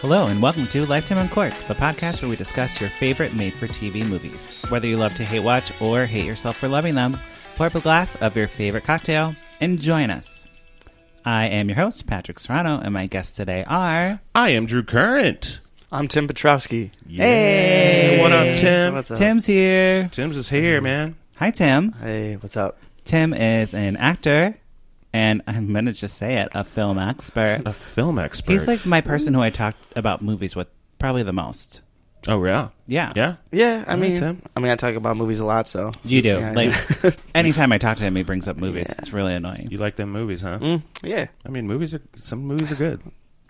Hello and welcome to Lifetime Uncorked, the podcast where we discuss your favorite made-for-TV movies. Whether you love to hate watch or hate yourself for loving them, pour up a glass of your favorite cocktail and join us. I am your host, Patrick Serrano, and my guests today are... I am Drew Current. I'm Tim Piotrkowski. Yeah. Hey! What up, Tim? What's up? Tim's here. Tim's is here, man. Hi, Tim. Hey, what's up? Tim is an actor, and I'm going to just say it, a film expert. A film expert. He's like my person who I talked about movies with probably the most. Oh, yeah? Yeah. Yeah? Yeah, I All right, mean, Tim. I talk about movies a lot, so You do. Yeah. Like, anytime I talk to him, he brings up movies. Yeah. It's really annoying. You like them movies, huh? Yeah. I mean, some movies are good.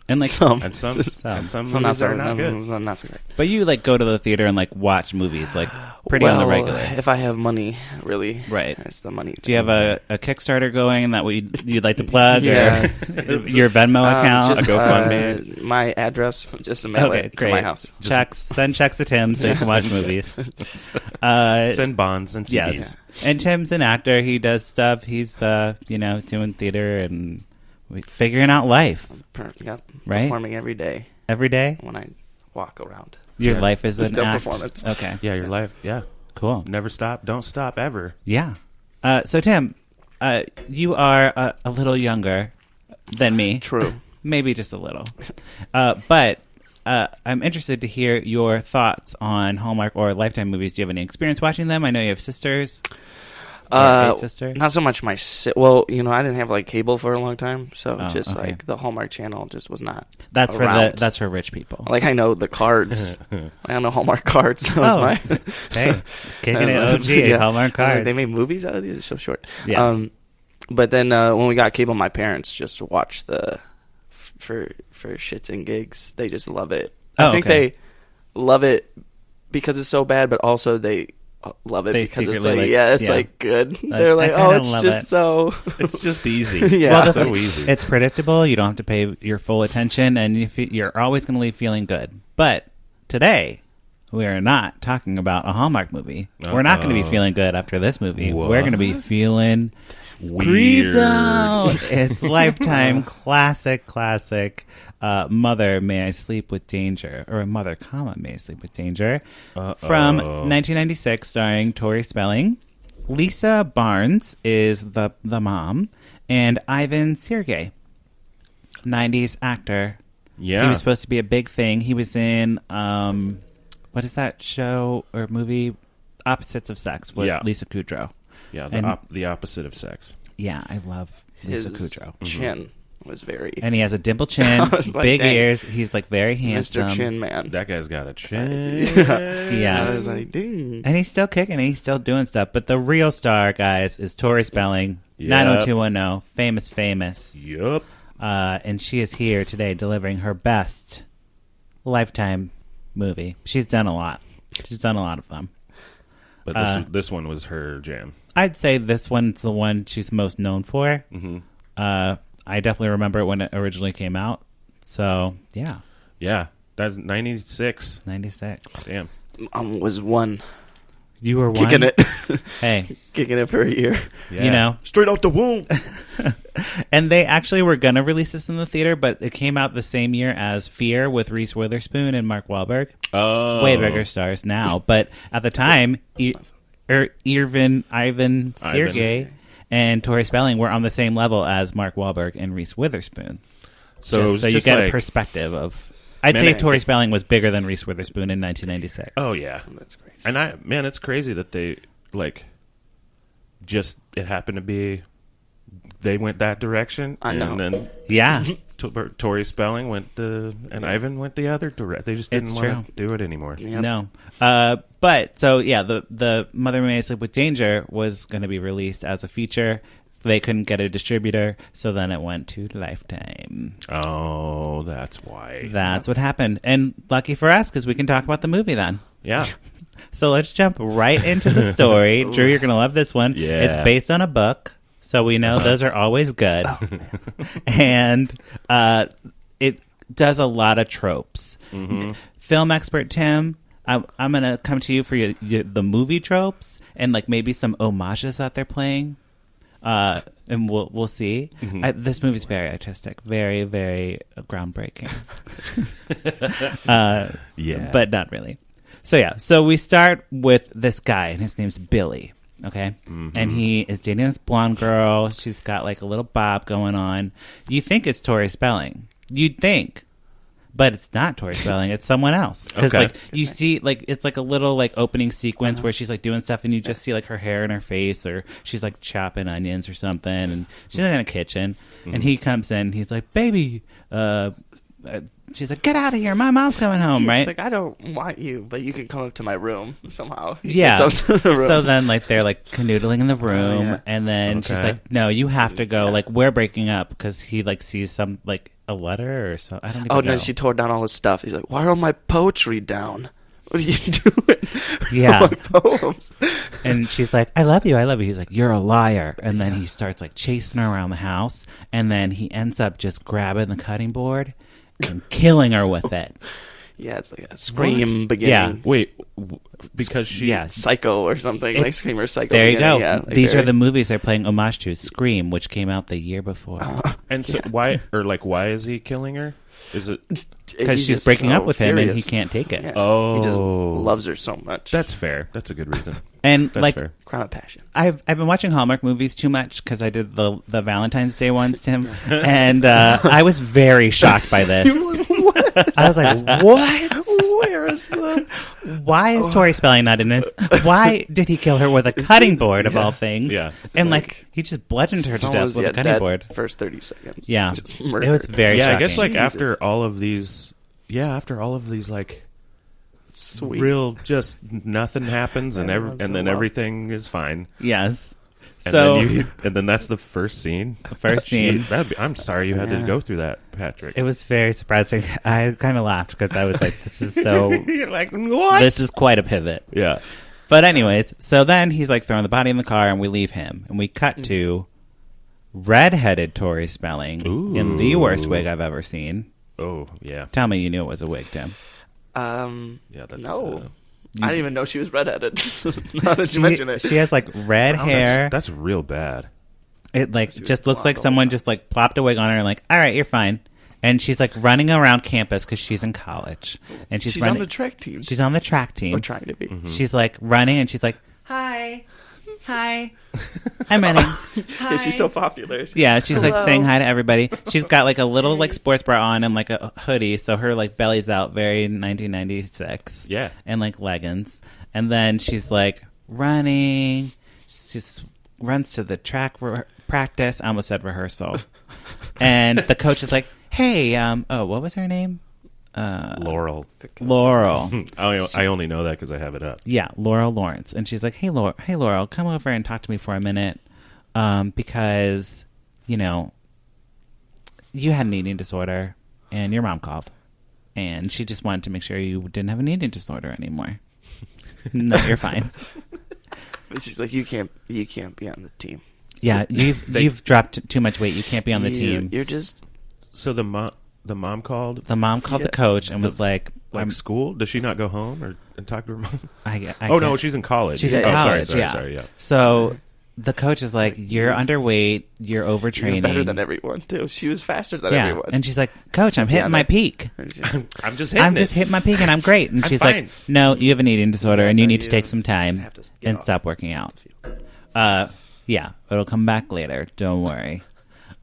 And like, And some So movies are not good. Not so great. but you like go to the theater and like watch movies like pretty on the regular. If I have money, really, Right. it's the money. Do you have a Kickstarter going that you'd like to plug? Yeah. Or your Venmo account? Just, A GoFundMe. my address, just to mail Okay, it great. to my house. Send checks to Tim so you can watch movies. Send bonds and CDs. Yes. And Tim's an actor. He does stuff. He's doing theater and figuring out life. Yep. Right? Performing every day Every day. when I walk around. Your Yeah. life is an No act. performance. Okay. Yeah, your life. Yeah. Cool. Never stop. Don't stop ever. Yeah. So Tim, you are a little younger than me. True. Maybe just a little. But I'm interested to hear your thoughts on Hallmark or Lifetime movies. Do you have any experience watching them? I know you have sisters. Or a sister. Not so much well, I didn't have like cable for a long time, so Oh, just okay. like the Hallmark channel just was not. That's around. that's for rich people. Like I know the cards. I know Hallmark cards. That was my. Hey, kicking it OG Hallmark cards. They made movies out of these. It's so short. Yes. But then when we got cable, my parents just watched for shits and gigs. They just love it. Oh, I think okay. they love it because it's so bad, but also they love it They because it's secretly like yeah. like good. I They're like, kinda oh, it's love just it. so. It's just easy. Yeah. Well, so easy. It's predictable. You don't have to pay your full attention, and you're always going to leave feeling good. But today, we are not talking about a Hallmark movie. We're not going to be feeling good after this movie. What? We're going to be feeling Weird. creeped out. It's Lifetime classic. Mother, May I Sleep with Danger, or Mother, May I Sleep with Danger, from 1996, starring Tori Spelling. Lisa Barnes is the mom, and Ivan Sergei, 90s actor. Yeah. He was supposed to be a big thing. He was in, what is that show or movie? Opposites of Sex with Yeah. Lisa Kudrow. Yeah, And- the opposite of sex. Yeah, I love Lisa His Kudrow. chin was very. And he has a dimple chin, I was like, big dang. ears. He's like very handsome. Mr. Chin Man. That guy's got a chin. Yes. I was like, dang. And he's still kicking. He's still doing stuff. But the real star, guys, is Tori Spelling, Yep. 90210, famous. Yup. And she is here today delivering her best Lifetime movie. She's done a lot. She's done a lot of them. But this one was her jam. I'd say this one's the one she's most known for. Mm-hmm. I definitely remember it when it originally came out. So, yeah, Yeah. That's 96. 96. Damn. Was one You were one? kicking it, Hey, kicking it for a year. Yeah. you know. Straight out the womb. And they actually were going to release this in the theater, but it came out the same year as Fear with Reese Witherspoon and Mark Wahlberg. Oh. Way bigger stars now. But at the time, Ivan Sergei and Tori Spelling were on the same level as Mark Wahlberg and Reese Witherspoon. So, it was you just get like, a perspective of... I'd Man, say I- Tori Spelling was bigger than Reese Witherspoon in 1996. oh, yeah. That's crazy. And it's crazy that they, like, just, it happened to be, they went that direction. I know. And then Yeah. Tori Spelling went and Ivan went the other direction. They just didn't It's want to do it anymore. Yep. No. But, so, yeah, the Mother May I Sleep with Danger was going to be released as a feature. They couldn't get a distributor, so then it went to Lifetime. Oh, that's why. That's what happened. And lucky for us, because we can talk about the movie then. Yeah. So let's jump right into the story. Drew, you're going to love this one. Yeah. It's based on a book, so we know those are always good. And it does a lot of tropes. Mm-hmm. Film expert Tim, I'm going to come to you for the movie tropes and like maybe some homages that they're playing. And we'll see. This movie's very artistic, very, very groundbreaking. Yeah. But not really. So we start with this guy, and his name's Billy. Okay, and he is dating this blonde girl. She's got like a little bob going on. You think it's Tori Spelling. You'd think. But it's not Tori Spelling. It's someone else. Because like you see, like it's like a little like opening sequence where she's like doing stuff, and you just see like her hair in her face, or she's like chopping onions or something, and she's in a kitchen, and he comes in, and he's like, "Baby," she's like, "Get out of here! My mom's coming home." She's right? like, I don't want you, but you can come up to my room somehow. He Yeah. gets up to the room. So then like they're like canoodling in the room, yeah. and then she's like, "No, you have to go. Like we're breaking up," because he like sees some like a letter or something. I don't even know. no, she tore down all his stuff. He's like, why are all my poetry down? What are you doing? Yeah. All my poems. And she's like, I love you. He's like, you're a liar. And then he starts like chasing her around the house, and then he ends up just grabbing the cutting board and killing her with it. Yeah, it's like a scream beginning. Yeah. Wait, because she... Yeah. Psycho or something. Like Scream or Psycho. There you beginning. go. Yeah, like These are the movies they're playing homage to. Scream, which came out the year before. And so why is he killing her? Is it... Because He's she's just breaking so up with him, and furious. he can't take it. Yeah. Oh. He just loves her so much. That's fair. That's a good reason. And That's like, fair. Crime of passion. I've been watching Hallmark movies too much because I did the Valentine's Day ones, Tim, and I was very shocked by this. I was like, what? Where is the... Why is Tori Spelling not in this? Why did he kill her with a cutting board of all things? Yeah. And like he just bludgeoned her to death with a cutting board. First 30 seconds. Yeah. Just It murder. was very Yeah, shocking. I guess like Jesus. after all of these like Sweet. real just nothing happens and Yeah, and then everything is fine. Yes. And So then that's the first scene. the first scene. I'm sorry you had to Yeah. go through that, Patrick. It was very surprising. I kind of laughed because I was like, this is so... You're like, what? This is quite a pivot. Yeah. But anyways, so then he's like throwing the body in the car, and we leave him. And we cut to redheaded Tori Spelling in the worst wig I've ever seen. Oh, yeah. Tell me you knew it was a wig, Tim. Yeah, that's... No. I didn't even know she was redheaded. Now that you mention it. She has like red hair. That's real bad. It like was just looks like blonde someone all the just like plopped a wig on her and like, all right, you're fine. And she's like running around campus because she's in college, and she's She's running, on the track team. She's on the track team. Or trying to be. She's like running, and she's like, hi, I'm running. Hi. Yeah, she's so popular. Yeah, she's like Hello. saying hi to everybody. She's got like a little like sports bra on and like a hoodie, so her like belly's out, very 1996. Yeah. And like leggings. And then she's like running. She just runs to the track practice. I almost said rehearsal. And the coach is like, "Hey, what was her name? Laurel. Laurel." I only know that because I have it up. Yeah, Laurel Lawrence. And she's like, hey, Laurel, come over and talk to me for a minute because, you know, you had an eating disorder and your mom called. And she just wanted to make sure you didn't have an eating disorder anymore. No, you're fine. But she's like, you can't be on the team. Yeah, you've dropped too much weight. You can't be on the team. You're just... So the mom called? The mom called the coach and was like... School? Does she not go home and talk to her mom? I no, she's in college. She's in Oh, college, sorry, yeah. So the coach is like, you're underweight, you're overtraining. You're better than everyone, too. She was faster than everyone. And she's like, Coach, I'm hitting my peak. I'm just hitting my peak and I'm great. And I'm she's fine. like, no, you have an eating disorder and you need to take some time have to get and off. stop working out. Yeah, it'll come back later. Don't worry.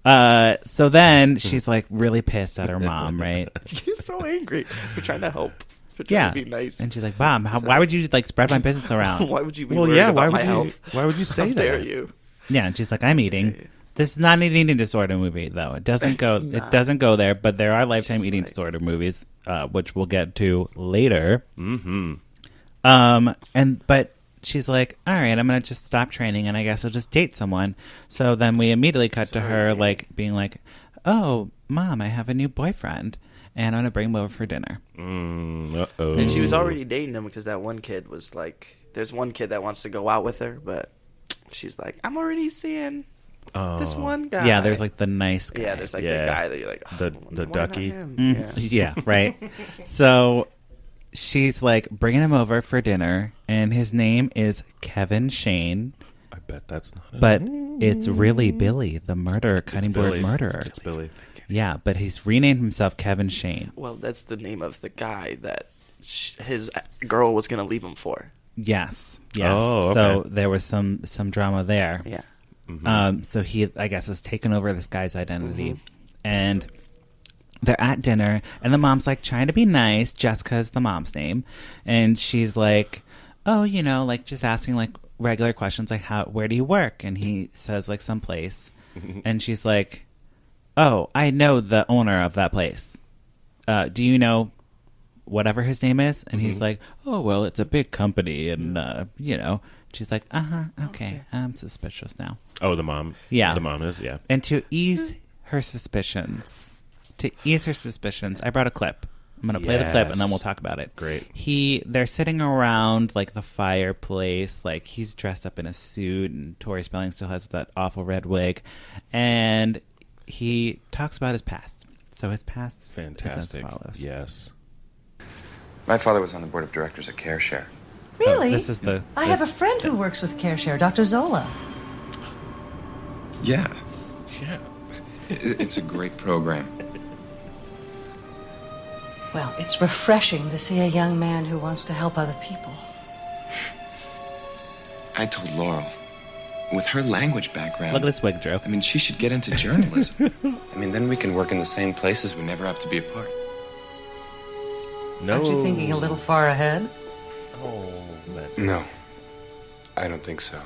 So then she's like really pissed at her mom, right? She's so angry for trying to help. For trying Yeah. to be nice. And she's like, Mom, why would you like spread my business around? Why would you be Well, worried yeah, about my health? why would you say How that? dare you? Yeah, and she's like, I'm eating. This is not an eating disorder movie, though. It doesn't It's go. not. It doesn't go there. But there are Lifetime She's eating like- disorder movies, which we'll get to later. Mm-hmm. But she's like, all right, I'm gonna just stop training, and I guess I'll just date someone. So then we immediately cut to her like being like, oh, Mom, I have a new boyfriend, and I'm gonna bring him over for dinner. Uh-oh. And she was already dating him because that one kid was like, there's one kid that wants to go out with her, but she's like, I'm already seeing this one guy. Yeah, there's like the nice guy. Yeah, there's like Yeah. the guy that you're like, The why not ducky. him? Mhm. Yeah. Yeah, right. So she's like bringing him over for dinner, and his name is Kevin Shane. bet that's not. But it's really Billy, the cutting board Billy. murderer. It's Billy. Yeah, but he's renamed himself Kevin Shane. Well, that's the name of the guy that his girl was going to leave him for. Yes. Oh, okay. So there was some drama there. Yeah. Mm-hmm. So he, I guess, has taken over this guy's identity. And they're at dinner, and the mom's like trying to be nice. Jessica's the mom's name. And she's like, oh, like just asking like regular questions like, where do you work? And he says like someplace. And she's like, oh, I know the owner of that place. Do you know whatever his name is? And he's like, oh, well, it's a big company. And, she's like, okay, I'm suspicious now. Oh, the mom. Yeah. The mom is, yeah. And to ease her suspicions, I brought a clip. I'm going to play the clip, and then we'll talk about it. Great. They're sitting around, like, the fireplace. Like, he's dressed up in a suit, and Tori Spelling still has that awful red wig. And he talks about his past. So his past Fantastic. is as follows. Yes. My father was on the board of directors at CareShare. Really? This is I have a friend who works with CareShare, Dr. Zola. Yeah, Yeah. it's a great program. Well, it's refreshing to see a young man who wants to help other people. I told Laurel, with her language background... Look at this wig, Drew. I mean, she should get into journalism. Then we can work in the same places. We never have to be apart. No. Aren't you thinking a little far ahead? Oh, man. No, I don't think so.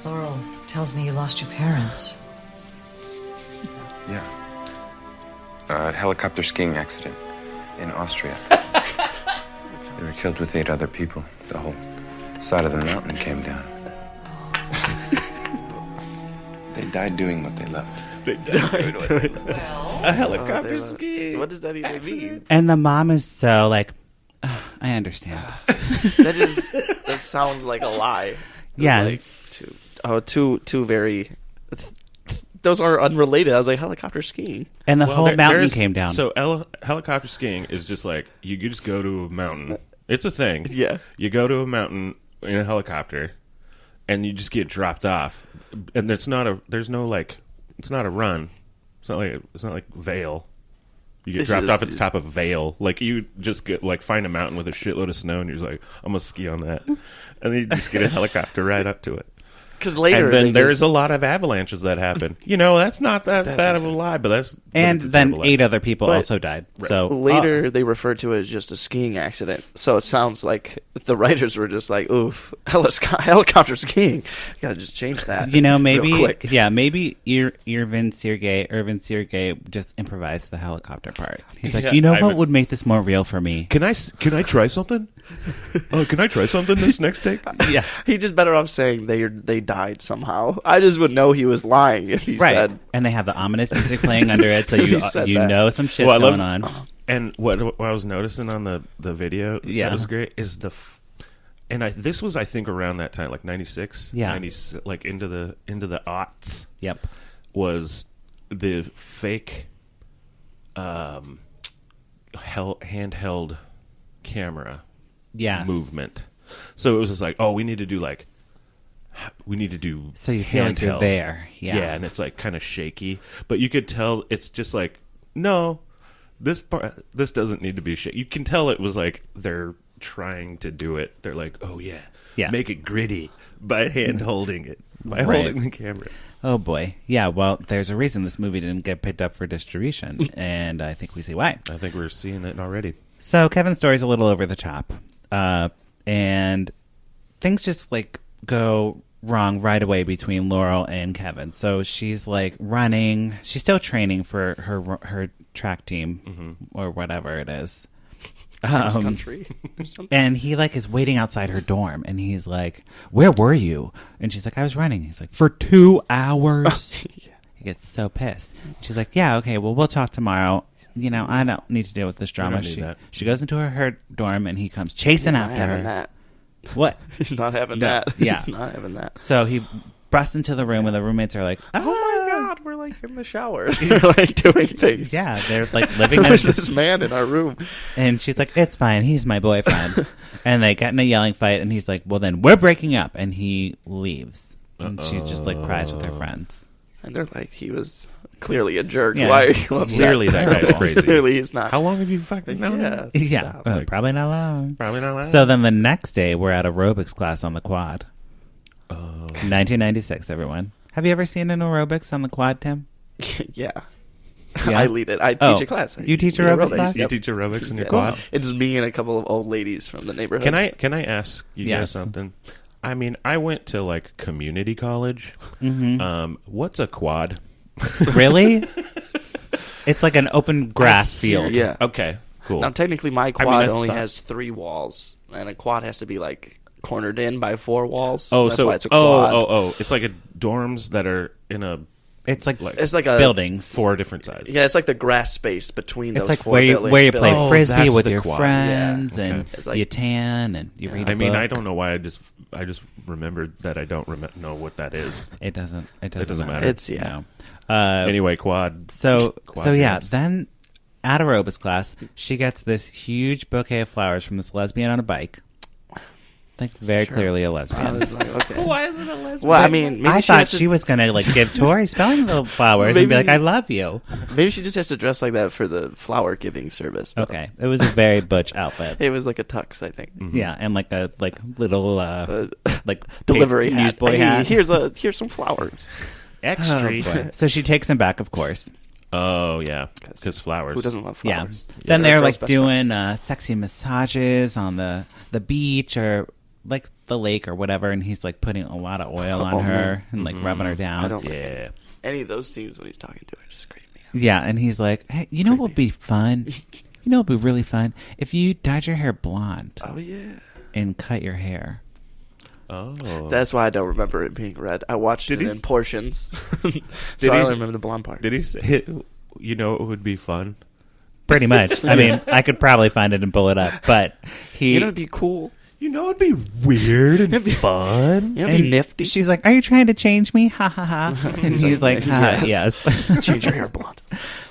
Laurel tells me you lost your parents. Yeah. Helicopter skiing accident in Austria. They were killed with 8 other people. The whole side of the mountain came down. They died doing what they loved. A helicopter ski. What does that even mean? And the mom is so like, I understand. That sounds like a lie. Yeah. Like, two very... Those are unrelated. I was like, helicopter skiing. And the whole mountain there's- came down. So helicopter skiing is just like you just go to a mountain. It's a thing. Yeah. You go to a mountain in a helicopter, and you just get dropped off. And it's not a run. It's not like Vale. You get dropped off at the top of Vale. Like you just get find a mountain with a shitload of snow, and you're just like, I'm gonna ski on that, and then you just get a helicopter right up to it. Because later, and then there's a lot of avalanches that happen. That's not that bad of a lie, but that's... And that's a then terrible 8 lie. other people also died. So later, they referred to it as just a skiing accident. So it sounds like the writers were just like, oof, helicopter skiing. You gotta just change that. maybe, real quick. maybe Ivan Sergei just improvised the helicopter part. He's like, Yeah, what would make this more real for me? Can I try something? Can I try something this next take? Yeah. He just better off saying they died somehow. I just would know he was lying if he said... And they have the ominous music playing under it, so you said you that. know some shit's going on. And what I was noticing on the video Yeah. that was great is this was I think around that time, like 96, Yeah. 90, like into the aughts. Yep. Was the fake handheld camera Yes. movement. So it was just like, oh, we need to do So you feel like you're handheld. there. Yeah. Yeah, and it's like kind of shaky, but you could tell it's just like, no, this doesn't need to be shaky. You can tell it was like they're trying to do it. They're like, oh yeah, make it gritty by hand holding it, by holding the camera. Oh boy. Yeah, well, there's a reason this movie didn't get picked up for distribution, and I think we see why. I think we're seeing it already. So Kevin's story's a little over the top. And things just go wrong right away between Laurel and Kevin. So she's running. She's still training for her track team or whatever it is. country or something. And he is waiting outside her dorm, and he's like, "Where were you?" And she's like, "I was running." He's like, "For 2 hours." Yeah. He gets so pissed. She's like, "Yeah, okay, well, we'll talk tomorrow. I don't need to deal with this drama." She goes into her dorm, and he comes chasing after her. That. What? He's not having No, that. yeah. He's not having that. So he busts into the room, and the roommates are like, Oh my God, we're like in the shower, like doing things. Yeah, they're like living. There's this man in our room, and she's like, "It's fine. He's my boyfriend." And they get in a yelling fight, and he's like, "Well, then we're breaking up," and he leaves. And she just like cries with her friends. And they're like, "He was clearly a jerk. Yeah. Why are you upset?" Clearly, that guy's crazy. Clearly, he's not. How long have you fucking known him? Yeah, Stop. probably not long. Probably not long. So then the next day, we're at aerobics class on the quad. Oh. 1996, everyone. Have you ever seen an aerobics on the quad, Tim? Yeah. Yeah? I lead it. I teach a class. You teach lead aerobics class? You Yep. teach aerobics in your Yeah. quad? It's me and a couple of old ladies from the neighborhood. Can I ask you guys something? I mean, I went to like community college. Mm-hmm. What's a quad? Really? It's like an open grass field. Yeah. Okay, cool. Now, technically, my quad I only thought- has 3 walls, and a quad has to be like cornered in by 4 walls. Oh, That's so why it's a quad. It's like dorms that are in a It's like It's like a buildings. 4 different sides. Yeah, it's like the grass space between those It's like 4 where you play buildings. frisbee that's with the your quad. friends, Yeah, and okay. It's like- you tan and you read. A I mean, book. I don't know why I just remembered that I don't know what that is. It doesn't. It doesn't doesn't matter. It's No. Anyway, quad. So yeah. dance. Then at aerobics class, she gets this huge bouquet of flowers from this lesbian on a bike. Like very clearly a I lesbian. was like, okay. Why is it a lesbian? Well, I mean, maybe I she thought has to- she was gonna like give Tori Spelling the flowers and be Maybe- like, "I love you." Maybe she just has to dress like that for the flower giving service. though. Okay, it was a very butch outfit. It was like a tux, I think. Yeah, and like a little like Delivery paper- hat. newsboy Hey, hat. here's some flowers. Extra. Oh, boy. So she takes him back, of course. Oh yeah, because flowers. Who doesn't love Yeah. flowers? Then They're they're a like girl's best friend. doing sexy massages on the beach or like the lake or whatever, and he's like putting a lot of oil on Oh, her man. and like rubbing her down. I don't like Yeah. any of those scenes when he's talking to her. Just creep me out. Yeah, and he's like, "Hey, you know what would be fun? You know what would be really fun if you dyed your hair blonde Oh yeah. and cut your hair." Oh. That's why I don't remember it being red. I watched Did it he in s- portions, so Did I he- only remember the blonde part. Did he say? You know, it would be fun. Pretty much. I mean, I could probably find it and pull it up, but he. You know, it'd be cool. You know, it'd be weird and fun. You know, it'd be and nifty. She's like, "Are you trying to change me?" Ha ha ha. And he's like, "Ha, yes." Change your hair blonde.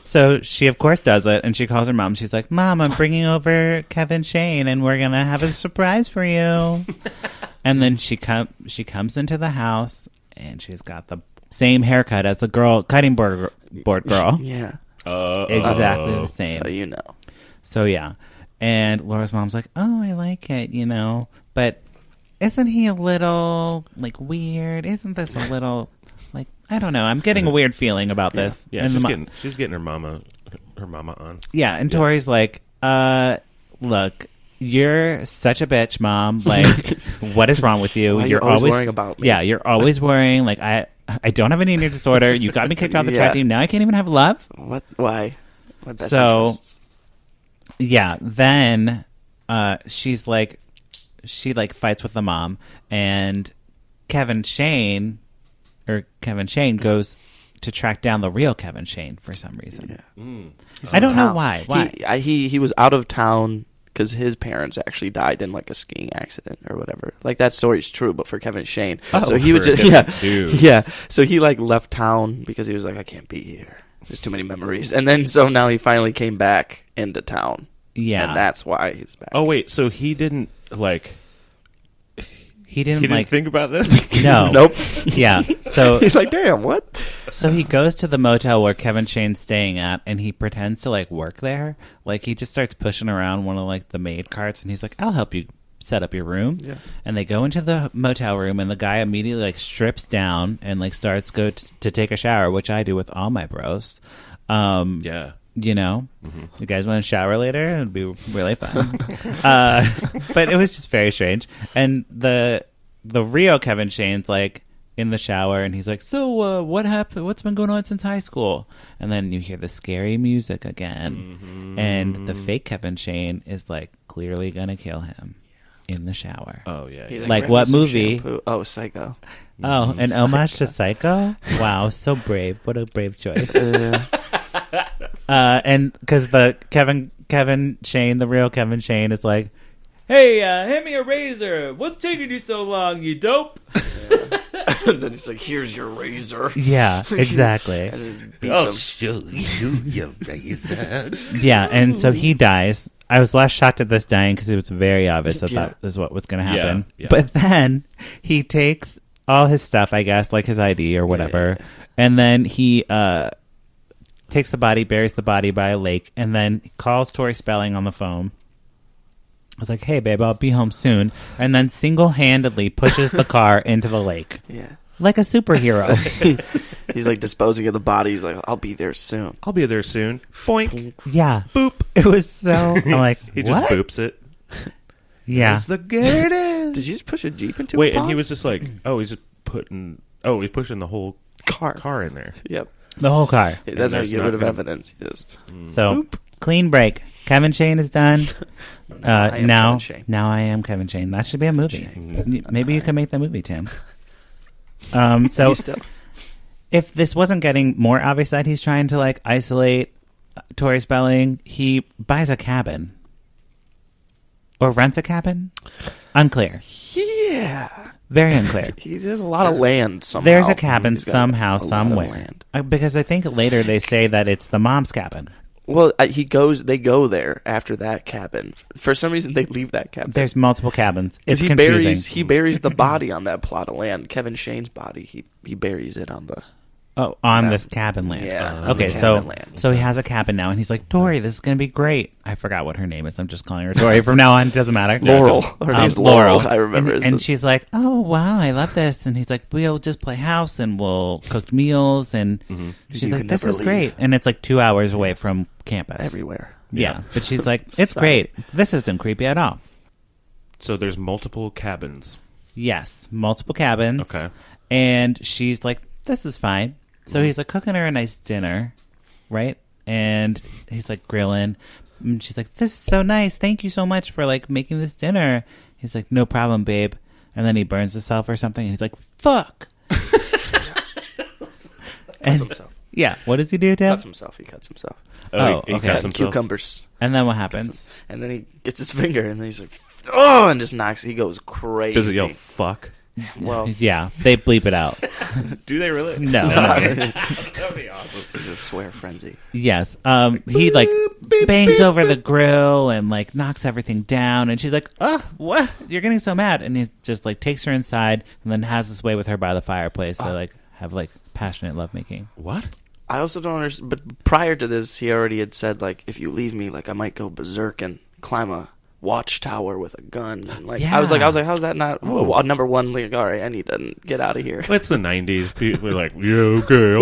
So she, of course, does it, and she calls her mom. She's like, "Mom, I'm bringing over Kevin Shane, and we're gonna have a surprise for you." And then she comes into the house, and she's got the same haircut as the girl cutting board girl, Yeah. exactly the same. So you know. So yeah, and Laura's mom's like, "Oh, I like it, but isn't he a little like weird? Isn't this a little like I don't know? I'm getting a weird feeling about this." Yeah, And she's getting her mama on. Yeah, and Tori's like, look, you're such a bitch, Mom. Like, what is wrong with you? Why You're you're always worrying about me. Yeah, you're always worrying. Like, I don't have an eating disorder. You got me kicked out the track team. Now I can't even have love. What? Why? My best So- interests. Yeah, then she fights with the mom, and Kevin Shane goes to track down the real Kevin Shane for some reason. Yeah. I don't know Town. why. Why? He was out of town because his parents actually died in like a skiing accident or whatever. Like that story's true, but for Kevin Shane, so he was for a just different dude. yeah. So he like left town because he was like, I can't be here. There's too many memories. And then so now he finally came back into town. Yeah. And that's why he's back. Oh wait, so he didn't like? He didn't He didn't like think about this. no. Nope. Yeah. So He's like, damn, what? So he goes to the motel where Kevin Shane's staying at, and he pretends to like work there. Like he just starts pushing around one of like the maid carts, and he's like, "I'll help you set up your room." Yeah. And they go into the motel room, and the guy immediately like strips down and like starts to take a shower, which I do with all my bros. Yeah. You guys want to shower later? It'd be really fun. But it was just very strange. And the real Kevin Shane's like in the shower, and he's like, "So what happened? What's been going on since high school?" And then you hear the scary music again, and the fake Kevin Shane is like clearly gonna kill him in the shower. Oh yeah. He's yeah. Like grab what me some movie? shampoo. Oh, Psycho. Oh, an homage to Psycho? Wow, so brave. What a brave choice. And because the Kevin Shane, the real Kevin Shane, is like, "Hey, hand me a razor. What's taking you so long, you dope?" And then he's like, here's your razor. Yeah, exactly. And then beats him. show you your razor. Yeah, and so he dies. I was less shocked at this dying because it was very obvious that that is what was going to happen. Yeah. But then he takes all his stuff, I guess, like his ID or whatever, and then he takes the body, buries the body by a lake, and then calls Tori Spelling on the phone. I was like, hey, babe, I'll be home soon. And then single-handedly pushes the car into the lake. Yeah. Like a superhero. He's like disposing of the body. He's like, I'll be there soon. I'll be there soon. Foink. Yeah. Boop. It was so... I'm like, He what? just boops it. Yeah. There's the There it is. Did you just push a Jeep into Wait, a and he pond? was just like, he's pushing the whole car in there. Yep. The whole car. That's how you there's get not rid of gonna- evidence. You just... So, clean break. Kevin Shane is done. I am Now Kevin Shane. I am Kevin Shane. That should be a movie. Maybe you can make the movie, Tim. So, He's still... if this wasn't getting more obvious that he's trying to like isolate Tori Spelling, he buys a cabin or rents a cabin. Unclear. Yeah. Very unclear. He has a lot of land somehow. There's a cabin He's got somehow, a lot of somewhere. land. Because I think later they say that it's the mom's cabin. Well, they go there after that cabin. For some reason, they leave that cabin. There's multiple cabins. It's he confusing. he buries the body on that plot of land. Kevin Shane's body, he buries it on the... On that- this cabin land. Yeah, on Okay, the so cabin land. so he has a cabin now, and he's like, Tori, this is going to be great. I forgot what her name is. I'm just calling her Tori from now on. It doesn't matter. Laurel. Her name's Laurel. I remember. And she's like, oh, wow, I love this. And he's like, we'll just play house, and we'll cook meals. And she's You like, can this never is leave. great. And it's like 2 hours away from campus. everywhere. Yeah. But she's like, it's great. This isn't creepy at all. So there's multiple cabins. Yes, multiple cabins. Okay. And she's like, this is fine. So he's like cooking her a nice dinner, right? And he's like grilling. And she's like, this is so nice. Thank you so much for like making this dinner. He's like, no problem, babe. And then he burns himself or something. And he's like, fuck. Cuts himself. Yeah. What does he do, Tim? He cuts himself. Oh, he okay. cuts Cutting himself. cucumbers. And then what happens? And then he gets his finger, and then he's like, oh, and just knocks. He goes crazy. Does it yell fuck? Well, Yeah, they bleep it out. Do they really? No. That would be awesome. it's a swear frenzy. Yes. He like bangs over the grill and like knocks everything down, and she's like, "Oh, what? You're getting so mad?" And he just like takes her inside and then has this way with her by the fireplace. They like have like passionate lovemaking. What? I also don't understand. But prior to this, he already had said, like, if you leave me, like, I might go berserk and climb a watchtower with a gun. And, like, Yeah. I was like, how's that not number one? Like, all right, I need to get out of here. Well, it's the 90s. People are like, yeah, okay,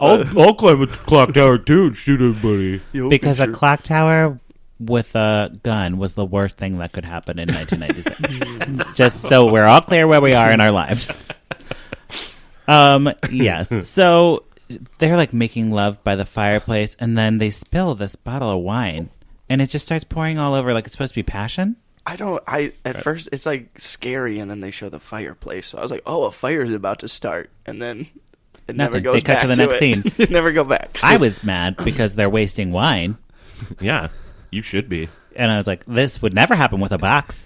I'll climb a clock tower too and shoot everybody. Because a clock tower with a gun was the worst thing that could happen in 1996. Just so we're all clear where we are in our lives. Yes. So they're like making love by the fireplace, and then they spill this bottle of wine, and it just starts pouring all over. Like it's supposed to be passion. At first, it's like scary, and then they show the fireplace. So I was like, oh, a fire is about to start. And then it never Nothing. goes They cut back to the next it. scene. You never go back. I was mad because they're wasting wine, Yeah, you should be. and I was like, this would never happen with a box.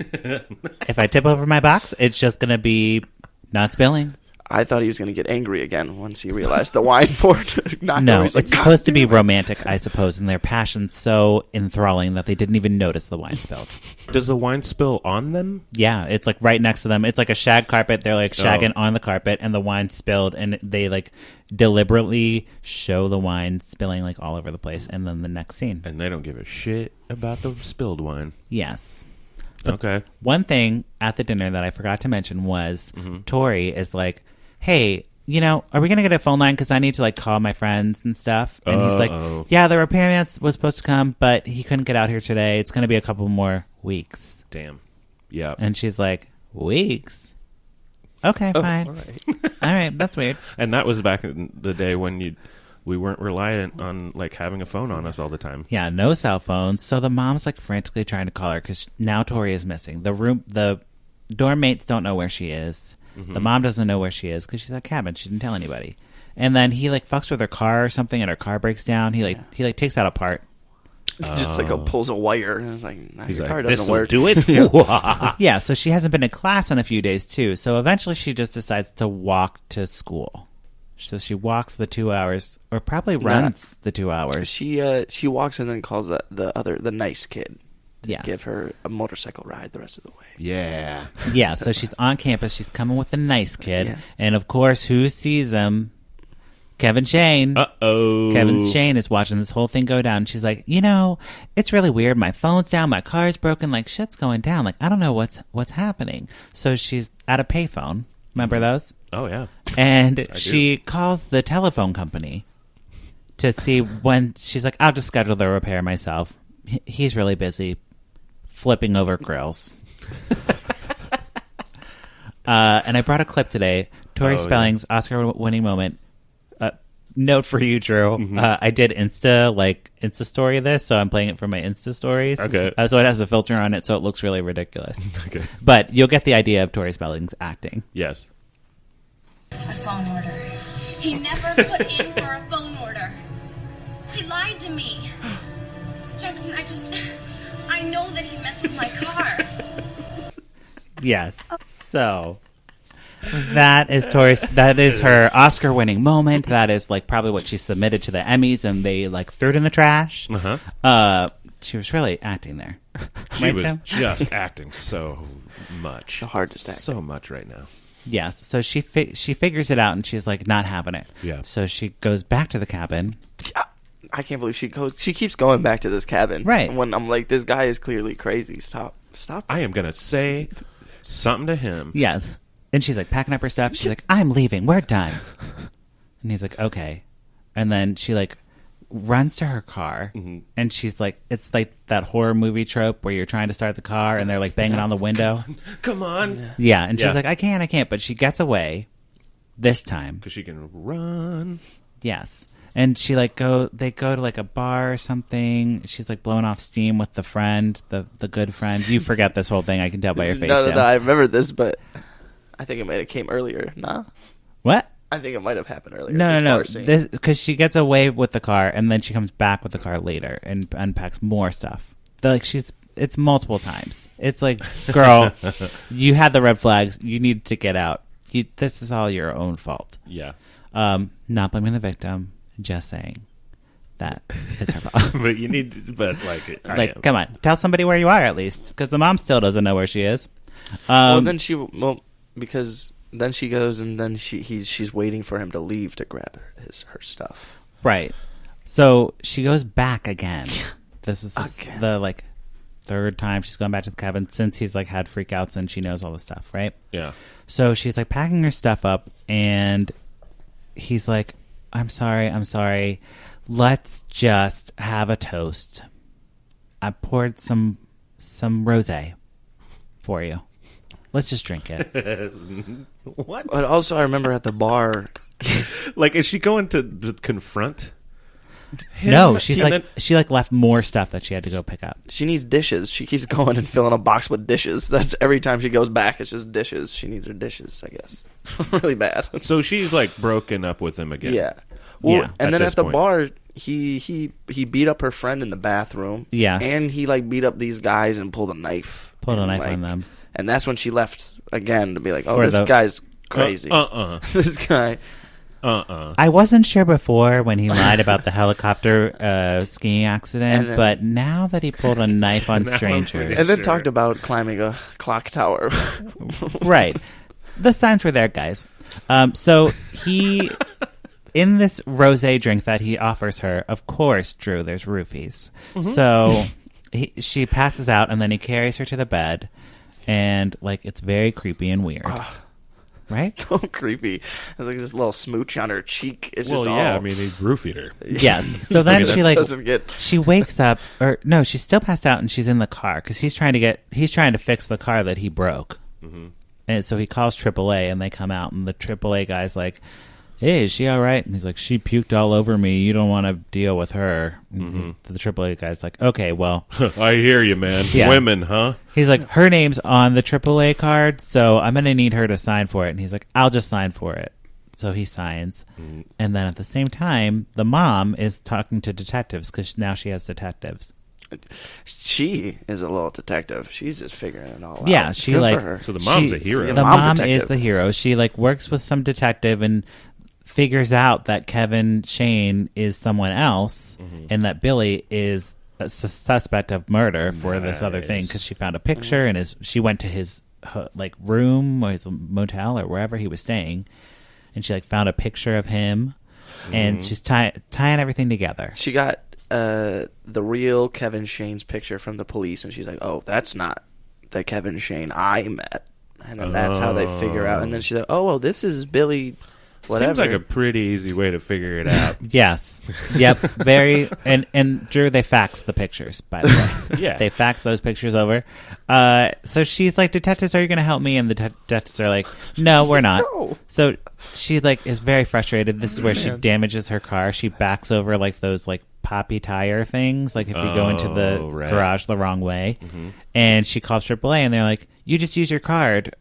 If I tip over my box, it's just going to be not spilling. I thought he was going to get angry again once he realized the wine poured. No, it's supposed to be romantic, I suppose, and their passion's so enthralling that they didn't even notice the wine spilled. Does the wine spill on them? Yeah, it's like right next to them. It's like a shag carpet. They're like shagging on the carpet, and the wine spilled, and they like deliberately show the wine spilling like all over the place, and then the next scene. And they don't give a shit about the spilled wine. Yes. Okay. One thing at the dinner that I forgot to mention was Tori is like, hey, you know, are we going to get a phone line? Because I need to, like, call my friends and stuff. And he's like, yeah, the repairman was supposed to come, but he couldn't get out here today. It's going to be a couple more weeks. Damn. Yeah. And she's like, weeks? Okay, fine. All right, that's weird. And that was back in the day when we weren't reliant on, like, having a phone on us all the time. Yeah, no cell phones. So the mom's, like, frantically trying to call her because now Tori is missing. The dorm mates don't know where she is. The mom doesn't know where she is because she's at cabin. She didn't tell anybody. And then he like fucks with her car or something, and her car breaks down. He takes that apart. just like pulls a wire, and it's like, He's your like, car doesn't this'll work. do it. Yeah, so she hasn't been in class in a few days too. So eventually she just decides to walk to school. So she walks the 2 hours, or probably runs the 2 hours. She walks and then calls the nice kid. Yes. Give her a motorcycle ride the rest of the way. Yeah. Yeah, so she's on campus. She's coming with the nice kid. Yeah. And, of course, who sees him? Kevin Shane. Uh-oh. Kevin Shane is watching this whole thing go down. She's like, it's really weird. My phone's down. My car's broken. Like, shit's going down. Like, I don't know what's happening. So she's at a payphone. Remember those? Oh, yeah. And she calls the telephone company to see when. She's like, I'll just schedule the repair myself. He's really busy flipping over grills. And I brought a clip today. Tori Spelling's Oscar-winning moment. Note for you, Drew. Mm-hmm. I did Insta story this, so I'm playing it from my Insta stories. Okay. So it has a filter on it, so it looks really ridiculous. Okay. But you'll get the idea of Tori Spelling's acting. Yes. A phone order. He never put in for a phone order. He lied to me. Jackson, I know that he messed with my car. Yes. So that is her Oscar-winning moment. That is probably what she submitted to the Emmys, and they threw it in the trash. Uh-huh. She was really acting there. She Right, was Tim? just acting so much. The hardest acting. So much right now. Yes. So she figures it out, and she's not having it. Yeah. So she goes back to the cabin. I can't believe she keeps going back to this cabin. Right. When I'm like, this guy is clearly crazy. Stop. I am going to say something to him. Yes. And she's packing up her stuff. She's like, I'm leaving. We're done. And he's like, okay. And then she runs to her car, and she's it's that horror movie trope where you're trying to start the car and they're banging on the window. Come on. Yeah. And she's Yeah. like, I can't. But she gets away this time. Because she can run. Yes. And she they go to a bar or something. She's blowing off steam with the friend, the good friend. You forget this whole thing. I can tell by your face. No, Tim. I remember this, but I think it might have came earlier. Nah. What? I think it might have happened earlier. No. bar scene. This because she gets away with the car, and then she comes back with the car later and unpacks more stuff. It's multiple times. It's girl, you had the red flags. You need to get out. This is all your own fault. Yeah. Not blaming the victim. Just saying that is her fault. But you need, Come on, tell somebody where you are at least, because the mom still doesn't know where she is. Because then she goes and then she's waiting for him to leave to grab her stuff. Right. So she goes back again. This is the third time she's gone back to the cabin since he's had freakouts and she knows all the stuff, right? Yeah. So she's packing her stuff up, and he's like, I'm sorry. Let's just have a toast. I poured some rosé for you. Let's just drink it. What? But also, I remember at the bar. Is she going to confront him? No, she's And then- she left more stuff that she had to go pick up. She needs dishes. She keeps going and filling a box with dishes. That's every time she goes back. It's just dishes. She needs her dishes, I guess. Really bad. So she's broken up with him again. Yeah. Well, Yeah. and At then this at the point. bar, he beat up her friend in the bathroom. Yes. And he beat up these guys and pulled a knife. Pulled a And, knife on them. And that's when she left again to be like, oh, For this guy's crazy. This guy. I wasn't sure before when he lied about the helicopter skiing accident, And then- but now that he pulled a knife on Now I'm strangers, pretty And then Sure. talked about climbing a clock tower. right? The signs were there, guys. So he, in this rosé drink that he offers her, of course, Drew, there's roofies. So she passes out, and then he carries her to the bed, and it's very creepy and weird, right? So creepy. There's this little smooch on her cheek. It's Well, just yeah. all... I mean, he roofied her. Yes. So then she doesn't get... she wakes up, or no, she's still passed out, and she's in the car because he's trying to fix the car that he broke. And so he calls AAA, and they come out, and the AAA guy's like, hey, is she all right? And he's like, she puked all over me. You don't want to deal with her. The AAA guy's like, okay, well. I hear you, man. Yeah. Women, huh? He's like, her name's on the AAA card, so I'm going to need her to sign for it. And he's like, I'll just sign for it. So he signs. And then at the same time, the mom is talking to detectives because now she has detectives. She is a little detective. She's just figuring it all out. Yeah, she Good like for her. So the mom's a hero. The The mom mom is detective. the hero. She like works with some detective and figures out that Kevin Shane is someone else, and that Billy is a suspect of murder for this other thing because she found a picture and she went to his like room or his motel or wherever he was staying, and she like found a picture of him, and she's tying everything together. She got the real Kevin Shane's picture from the police, and she's like, "Oh, that's not the Kevin Shane I met." And then that's how they figure out. And then she's like, "Oh, well, this is Billy." Whatever. Seems like a pretty easy way to figure it out. Yes. Yep. Very. And Drew, they faxed the pictures, by the way. Yeah. They faxed those pictures over. So she's like, detectives, are you going to help me? And the detectives are like, no, we're not. No. So she like is very frustrated. This is where she damages her car. She backs over like those like poppy tire things. Like if you go into the garage the wrong way. And she calls AAA and they're like, you just use your card.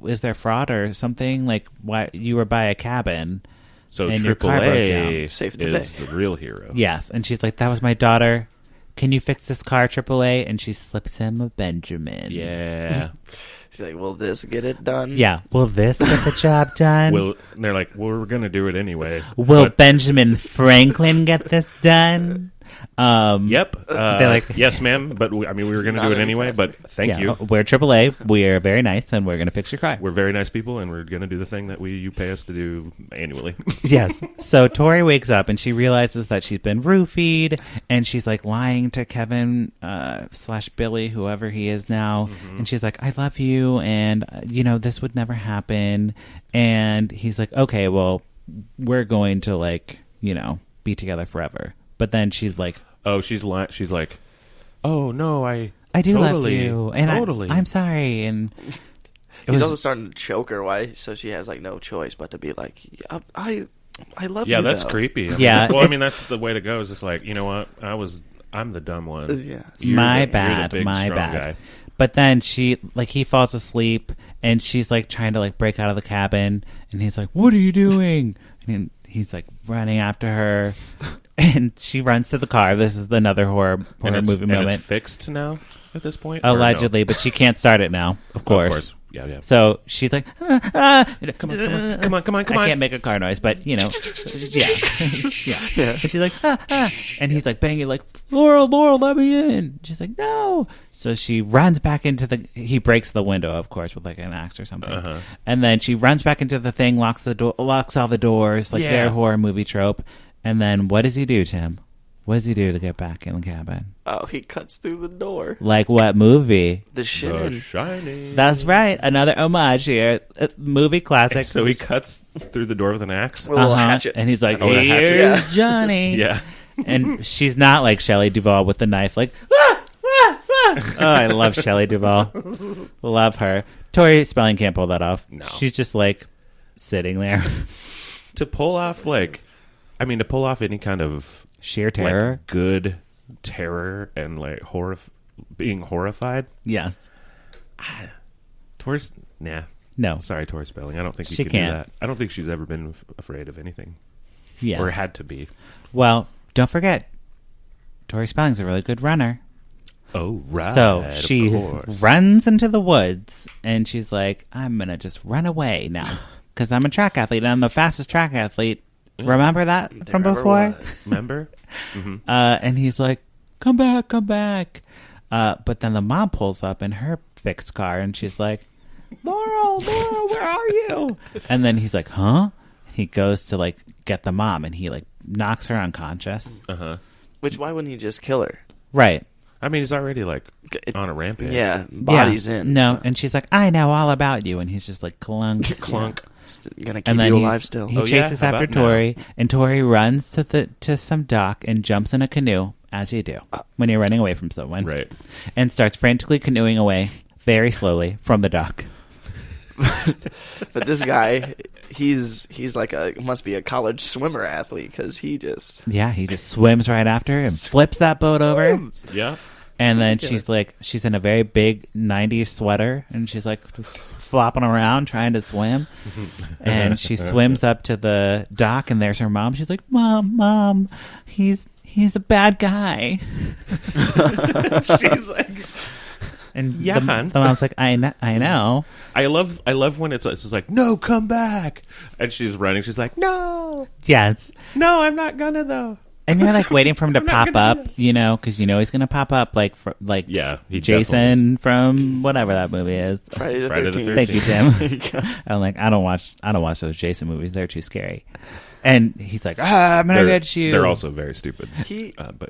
Is there fraud or something? Like, why you were by a cabin? So and your car broke AAA down. Save the is day. the real hero. Yes, and she's like, "That was my daughter. Can you fix this car, AAA?" And she slips him a Benjamin. Yeah. She's like, "Will this get it done?" Yeah. Will this get the job done? And they're like, well, we're going to do it anyway. Will But- Benjamin Franklin get this done? Yep. They're like, yes, ma'am. But we were going to do it anyway. But thank yeah, you. we're AAA. We're very nice, and we're going to fix your car. We're very nice people, and we're going to do the thing that you pay us to do annually. Yes. So Tori wakes up and she realizes that she's been roofied, and she's like lying to Kevin / Billy, whoever he is now. And she's like, "I love you, and this would never happen." And he's like, "Okay, well, we're going to like be together forever." But then she's like, Oh, she's like, oh no, I do totally, love you, and totally. I'm sorry. And He's also starting to choke her. Why? So she has like no choice but to be like, I love you. Yeah, that's though. creepy. Yeah. Well, I mean, that's the way to go. Is just like, you know what? I'm the dumb one. Yeah. my You're the bad, big, my strong bad. guy. But then he falls asleep, and she's like trying to like break out of the cabin, and he's like, "What are you doing?" And he's like running after her, and she runs to the car. This is another horror movie And moment. it's fixed now at this point, or no? Allegedly, but she can't start it now, of course. Yeah. So she's like, Come on. I can't make a car noise, but yeah. And she's like, and he's like banging like, Laurel, let me in. She's like, no. So she runs back into he breaks the window, of course, with like an axe or something. And then she runs back into the thing, locks all the doors, like their horror movie trope. And then what does he do to him? What does he do to get back in the cabin? Oh, he cuts through the door. Like what movie? The The Shining. Shining. That's right. Another homage here. Movie classic. So he cuts through the door with an axe. A little hatchet. And he's like, Oh, the hatchet. here's Yeah. Johnny. Yeah. And she's not like Shelley Duvall with the knife, like, ah, ah, ah. Oh, I love Shelley Duvall. Love her. Tori Spelling can't pull that off. No. She's just like sitting there. To pull off any kind of Sheer terror. like, good terror and like being horrified. Yes. No. Sorry, Tori Spelling. I don't think She you can can't. do that. I don't think she's ever been afraid of anything, Yes. or had to be. Well, don't forget, Tori Spelling's a really good runner. Oh, right. So of she course. runs into the woods, and she's like, I'm going to just run away now because I'm a track athlete, and I'm the fastest track athlete. Remember that from There ever before? was. Remember? And he's like, come back. But then the mom pulls up in her fixed car, and she's like, Laurel, where are you? And then he's like, huh? He goes to like get the mom, and he like knocks her unconscious. Which, why wouldn't he just kill her? Right. I mean, he's already like on a rampage. Yeah, body's Yeah. in. No, so and she's like, I know all about you. And he's just like, clunk. Clunk. gonna keep And then you he- alive still. He Oh, yeah? chases How after about now? Tori, and Tori runs to some dock and jumps in a canoe, as you do when you're running away from someone. Right. And starts frantically canoeing away very slowly from the dock. But this guy, he's like must be a college swimmer athlete because he just Yeah, he just swims right after her and flips that boat over. Yeah. And then she's in a very big 90s sweater, and she's like flopping around trying to swim. And she swims up to the dock, and there's her mom. She's like, Mom, he's he's a bad guy. She's like, And yeah, the mom's like, I know. I love when it's just like, no, come back. And she's running. She's like, no, Yes. no, I'm not gonna though. And you're like waiting for him to I'm not pop gonna up, you know, because you know he's going to pop up like Yeah, he Jason from whatever that movie is. Friday the Friday the 13th. Thank you, Tim. I'm like, I don't watch those Jason movies. They're too scary. And he's like, I'm going to get you. They're also very stupid. But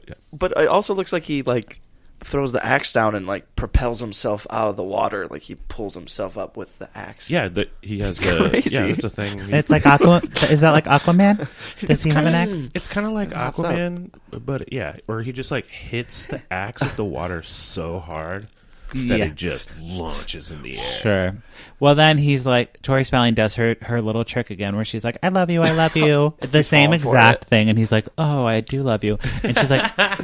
yeah. But it also looks like he like throws the axe down and like propels himself out of the water. Like he pulls himself up with the axe. Yeah, he has crazy. Yeah, it's a thing. It's like Is that like Aquaman? Does he have an axe? It's kind of like Hops Aquaman, but yeah, or he just like hits the axe with the water so hard that it just launches in the air. Sure. Well, then he's like, Tori Spelling does her little trick again where she's like, I love you. The same exact thing. And he's like, oh, I do love you. And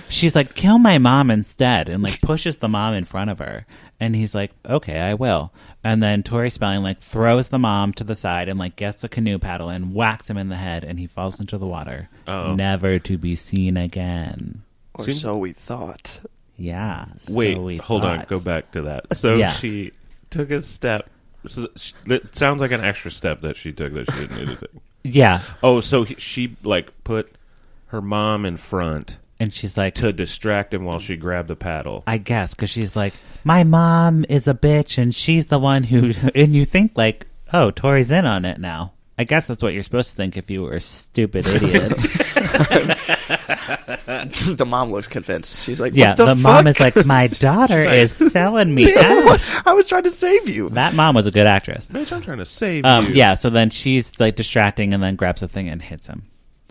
she's like, kill my mom instead. And like pushes the mom in front of her. And he's like, okay, I will. And then Tori Spelling like throws the mom to the side and like gets a canoe paddle and whacks him in the head. And he falls into the water. Uh-oh. Never to be seen again. Or so we thought. Yeah. Wait, hold on. Go back to that. So Yeah. she took a step. So it sounds like an extra step that she took that she didn't need to take. Yeah. Oh, so she like put her mom in front And she's like, to distract him while she grabbed the paddle. I guess, because she's like, my mom is a bitch and she's the one who, and you think like, oh, Tori's in on it now. I guess that's what you're supposed to think if you were a stupid idiot. The mom looks convinced. She's like, Yeah, what the fuck? mom is like, my daughter is selling me out. I was trying to save you. That mom was a good actress. Bitch, I'm trying to save you. Yeah, so then she's like distracting and then grabs the thing and hits him.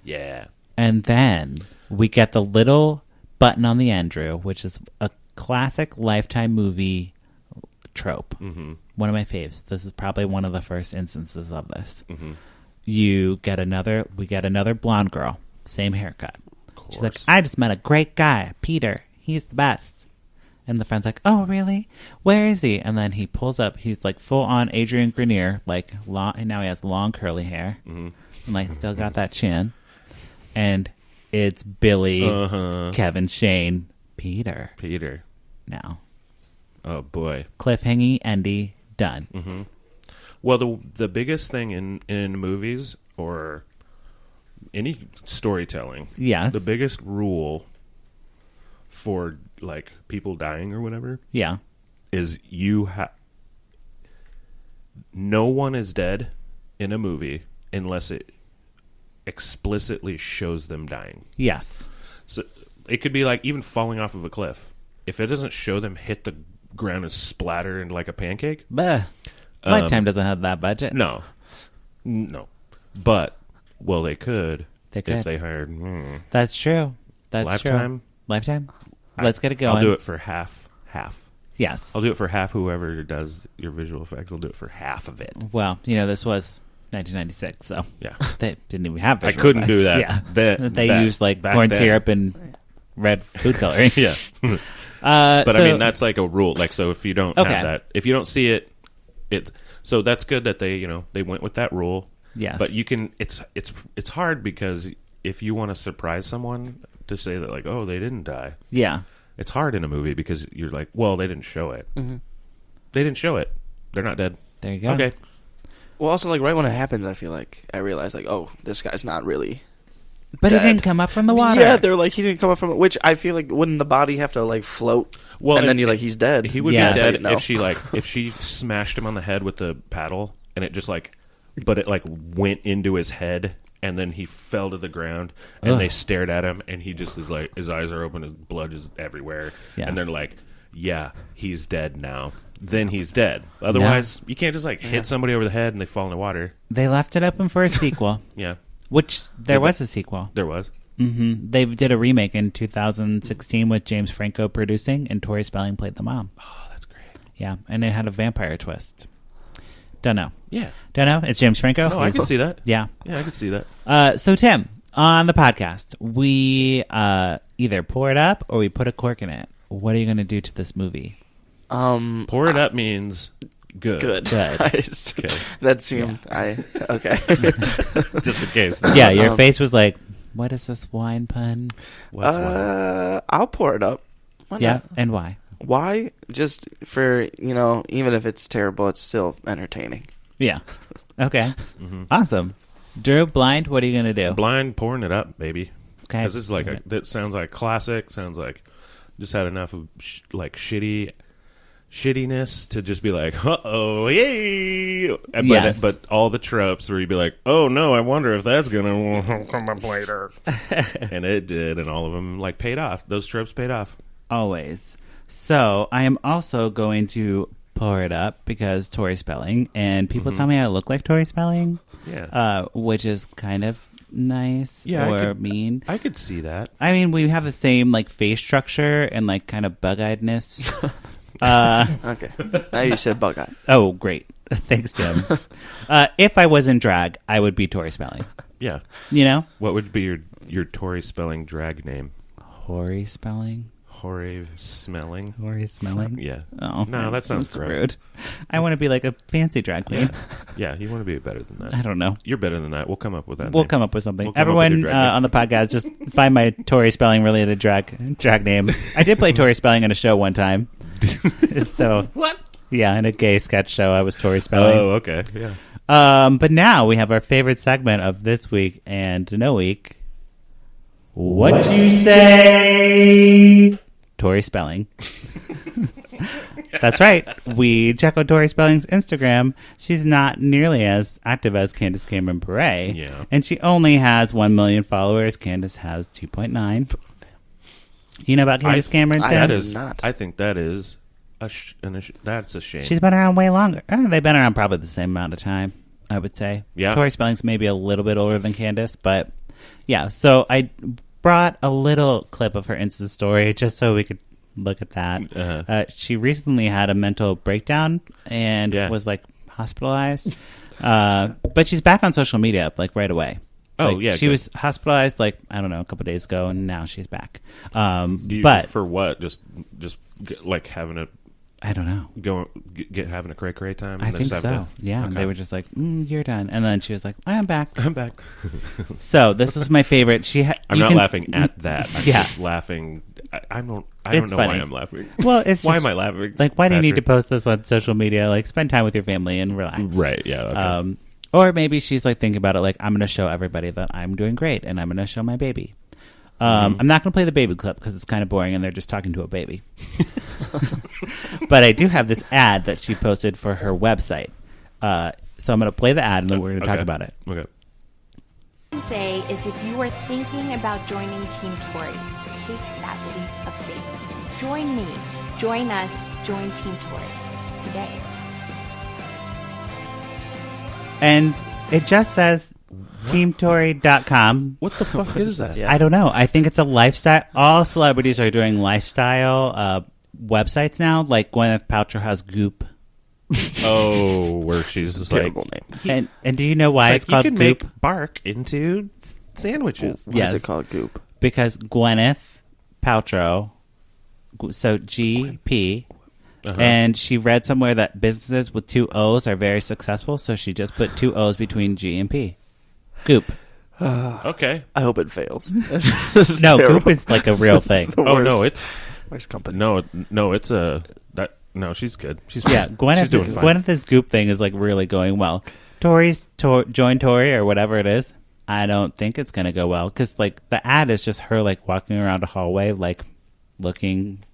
Yeah. And then we get the little button on the end, Drew, which is a classic Lifetime movie trope. Mm-hmm. One of my faves. This is probably one of the first instances of this. Mm-hmm. We get another blonde girl, same haircut. She's like, I just met a great guy, Peter. He's the best. And the friend's like, oh, really? Where is he? And then he pulls up. He's like full on Adrian Grenier, like long, and now he has long curly hair, and like still got that chin. And it's Billy, Kevin, Shane, Peter. Now, Oh boy. cliffhangy, endy, done. Mm-hmm. Well, the biggest thing in movies or any storytelling, Yes. the biggest rule for like people dying or whatever, Yeah. is no one is dead in a movie unless it explicitly shows them dying. Yes. So it could be like even falling off of a cliff. If it doesn't show them hit the ground and splatter into like a pancake, But Lifetime doesn't have that budget. no. But they could. They could. If they hired That's true. That's Lifetime? true. Lifetime? Let's get it going. I'll do it for half. Yes. I'll do it for half. Whoever does your visual effects, I'll do it for half of it. Well, this was 1996, so Yeah. they didn't even have I visual couldn't effects. do that. Yeah. They Back used like then. corn syrup and red food coloring. Yeah. But I mean, that's like a rule. Like, so if you don't have that, if you don't see it, so that's good that they went with that rule. Yes. But you can, it's hard because if you want to surprise someone to say that like, oh, they didn't die. Yeah. It's hard in a movie because you're like, well, they didn't show it. Mm-hmm. They didn't show it. They're not dead. There you go. Okay. Well, also, like, right when it happens, I realize, like, oh, this guy's not really But dead. he didn't come up from the water. Yeah, they're like, he didn't come up from it, which I feel like, wouldn't the body have to, like, float? Well, and then you're like, he's dead. He would Yeah. be dead No. if she smashed him on the head with the paddle and it just but it went into his head and then he fell to the ground and they stared at him and he just is like, his eyes are open, his blood is everywhere. Yes. And they're like, yeah, he's dead now. Then he's dead. Otherwise, you can't just hit somebody over the head and they fall in the water. They left it open for a sequel. Yeah. Which there was a sequel. There was. Mm-hmm. They did a remake in 2016 with James Franco producing, and Tori Spelling played the mom. Oh, that's great. Yeah, and it had a vampire twist. Don't know. Yeah. Don't know. It's James Franco. No, I can see that. Yeah. Yeah, I can see that. So Tim, on the podcast, we either pour it up or we put a cork in it. What are you going to do to this movie? Pour it up means good. Good. Nice. Okay. That seemed... Okay. Just in case. Yeah, your face was like, What is this wine pun? What's one? I'll pour it up. Why Yeah, not? and why? Why? Just for, even if it's terrible, it's still entertaining. Yeah. Okay. Awesome. Drew, blind, what are you going to do? Blind pouring it up, baby. Okay. Because this is that sounds like classic. Sounds like just had enough of shittiness to just be like, uh-oh, yay! Yes. But all the tropes where you'd be like, oh no, I wonder if that's going to come up later. And it did, and all of them paid off. Those tropes paid off. Always. So I am also going to pour it up because Tori Spelling, and people tell me I look like Tori Spelling. Yeah. Which is kind of nice or mean. I could see that. I mean, we have the same face structure and kind of bug-eyedness. Okay. Now you said bug-eyed. Oh, great. Thanks, Tim. If I was in drag, I would be Tori Spelling. Yeah. What would be your Tori Spelling drag name? Tori Spelling? Hori smelling? Tori Smelling? Yeah. Oh, no, that sounds that's gross. rude. I want to be like a fancy drag queen. Yeah, you want to be better than that. I don't know. You're better than that. We'll come up with that. We'll name. come up with something. We'll come up with Everyone your drag name. on the podcast, just find my Tori Spelling related drag name. I did play Tori Spelling in a show one time. So What? Yeah, in a gay sketch show, I was Tori Spelling. Oh, okay. Yeah. But now we have our favorite segment of this week and no week. What you say? Tori Spelling. That's right. We check out Tori Spelling's Instagram. She's not nearly as active as Candace Cameron Bure. Yeah. And she only has 1 million followers. Candace has 2.9. You know about Candace Cameron, Tim? I think that is that's a shame. She's been around way longer. They've been around probably the same amount of time, I would say. Yeah. Tori Spelling's maybe a little bit older than Candace, but yeah. So I brought a little clip of her Insta story just so we could look at that. Uh-huh. She recently had a mental breakdown and was hospitalized. But she's back on social media right away. Oh, yeah. She was hospitalized a couple days ago, and now she's back. But for what? Just having a I don't know. Having a cray time. I think so. Yeah, okay. They were just like, "You're done," and then she was like, "I'm back." I'm back. So this is my favorite. I'm not laughing at that. I'm Yeah. just laughing. I don't know funny. why I'm laughing. Well, it's why just, am I laughing? why do you need to Patrick? post this on social media? Spend time with your family and relax. Right. Yeah. Okay. Or maybe she's thinking about it I'm going to show everybody that I'm doing great and I'm going to show my baby. I'm not going to play the baby clip because it's kind of boring and they're just talking to a baby. But I do have this ad that she posted for her website. So I'm going to play the ad and then we're going to talk about it. Okay. Say is if you are thinking about joining Team Tori, take that leap of faith. Join me, join us, join Team Tori today. And it just says teamtory.com. What the fuck is that? I don't know. I think it's a lifestyle. All celebrities are doing lifestyle websites now. Gwyneth Paltrow has Goop. Oh, where she's just Terrible name. And do you know why it's called you can Goop? make bark into sandwiches. Why is it called Goop? Because Gwyneth Paltrow, so GP, and she read somewhere that businesses with 2 O's are very successful, so she just put 2 O's between G and P. Goop. Okay. I hope it fails. No, Goop is a real thing. Oh no, it's worst company. No, it's no, she's good. She's Yeah, she's doing fine. Gwyneth's Goop thing is really going well. Tori's join Tori or whatever it is. I don't think it's gonna go well because the ad is just her walking around a hallway looking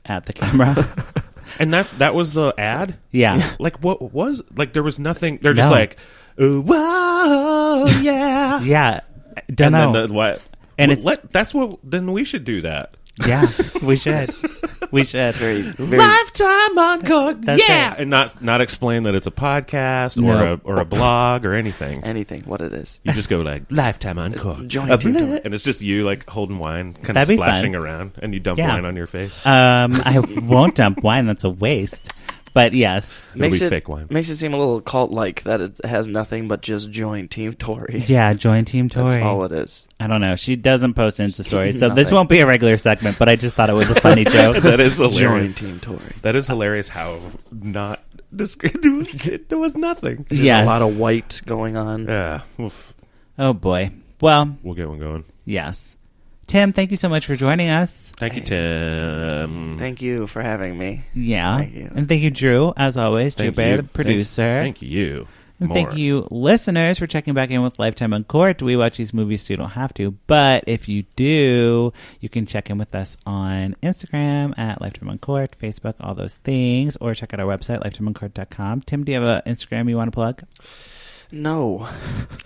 at the camera. And that was the ad. Yeah. What was there was nothing. They're just whoa, yeah, Yeah. Don't know. Then what? And that's what. Then we should do that. Yeah, we should. We should. Very Lifetime on cork. That's Yeah, right. and not explain that it's a podcast No. or a blog or anything. anything. What it is. You just go Lifetime on cork. Join Team Tori. And it's just you holding wine, kind of That'd be splashing fun. around, and you dump Yeah. wine on your face. I won't dump wine. That's a waste. But yes. It'll be fake wine. Makes it seem a little cult-like that it has nothing but just join Team Tori. Yeah, join Team Tori. That's all it is. I don't know. She doesn't post Insta stories, so this Nothing. won't be a regular segment, but I just thought it was a funny joke. That is Join hilarious. Team Tori. That is hilarious. How not there was nothing. There's Yes. a lot of white going on. Yeah, oof. Oh, boy. Well, We'll get one going. Yes. Tim, thank you so much for joining us. Thank you, Tim. Thank you for having me. Yeah. Thank you. And thank you, Drew, as always. Drew Thank Bear, you. the producer. Thank you. And thank you, listeners, for checking back in with Lifetime Uncorked. We watch these movies so you don't have to. But if you do, you can check in with us on Instagram at Lifetime Uncorked, Facebook, all those things, or check out our website, lifetimeuncorked.com. Tim, do you have an Instagram you want to plug? No.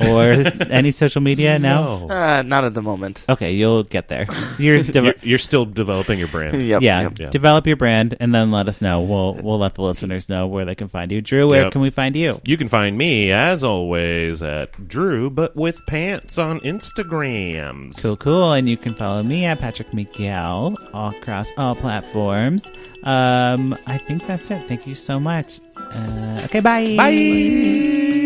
Or any social media? No? Not at the moment. Okay, you'll get there. You're still developing your brand. Yep. Develop your brand and then let us know. We'll let the listeners know where they can find you. Drew, where can we find you? You can find me, as always, at Drew, but with pants on Instagrams. Cool. And you can follow me at Patrick Miguel across all platforms. I think that's it. Thank you so much. Okay, bye. Bye.